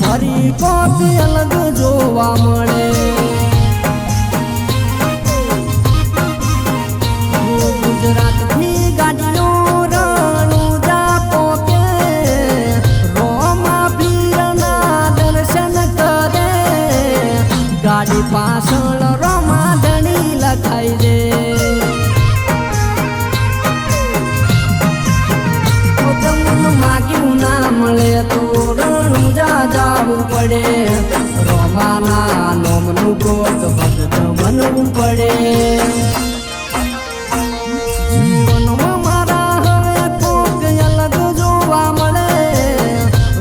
ભરી કોફી અલગ જોવા મળે. ગુજરાતથી ગાડીઓ રણુજા પોકે, રોમા પીરના દર્શન કરે. ગાડી પાછળ રોમા ધણી લખાઈ દે. માગ્યું ના મળે તો રણુજા જાવું પડે. રોમાના નોમનું કોક ભક્ત બનવું પડે. જીવનમાં મારા હવે કોક અલગ જોવા મળે.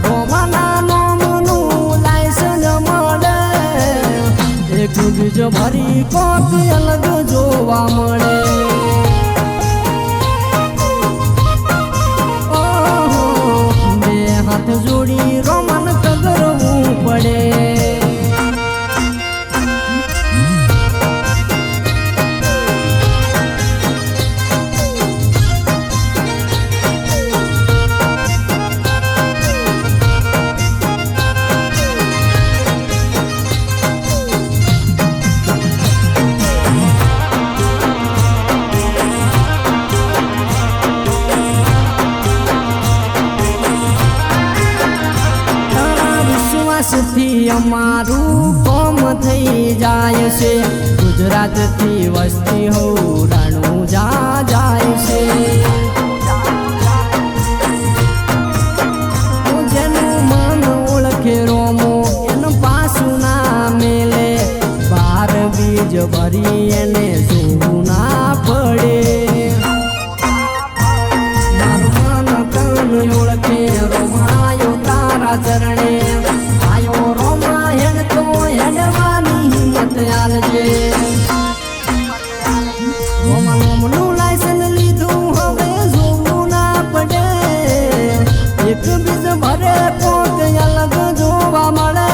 રોમાના નોમનું લાયસન્સ મળે. એક બીજો ભરી કોક અલગ જોવા મળે. જોડી રોમન કગરવું પડે. થી અમારું કોમ થઈ જાય છે. ગુજરાતથી વસ્તી હો રણુજા જાય છે. જેનું મન ઓળખે રોમો એનું પાછું ના મેલે. બાર બીજ ભરી એને જોવું ના પડે. મારું મન તન ઓળખે રોમાયો તારા ચરણે. રોમનું લાયસન્સ લીધું હવે જોવું ના પડે. એક બીજ ભરે કોક અલગ જોવા મળે.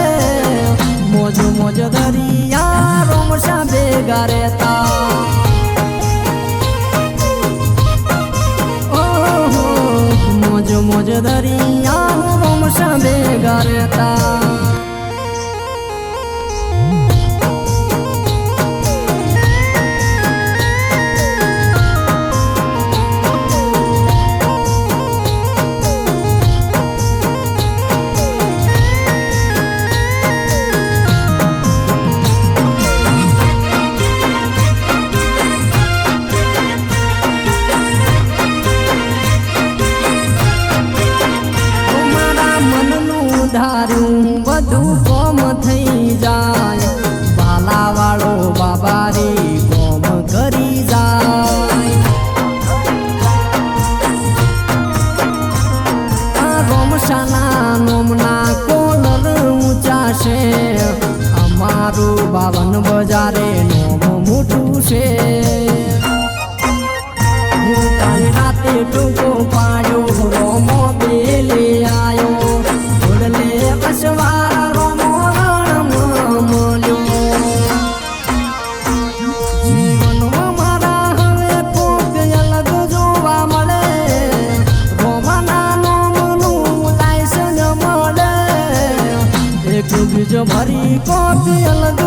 મોજ મોજ દરિયા રોમશા ભેગા રહેતા. મોજ મોજ દરિયા રોમશા ભેગા રહેતા. ધાર્યું બધું કોમ થઈ જાય. બાલાવાળો બાબારી કોમ કરી જાય. રોમશાના નોમના કોલર ઊંચા છે. અમારું 52 બજારે નોમ મોટું છે. હું કાલે રાતે ટૂંકો પાડ્યો રોમો બેલે આવ્યો. જીવનમાં મારા હવે કોક અલગ જોવા મળે. રોમાના નોમનું લાયસન્સ મળે. એક બીજો ભરી કોક અલગ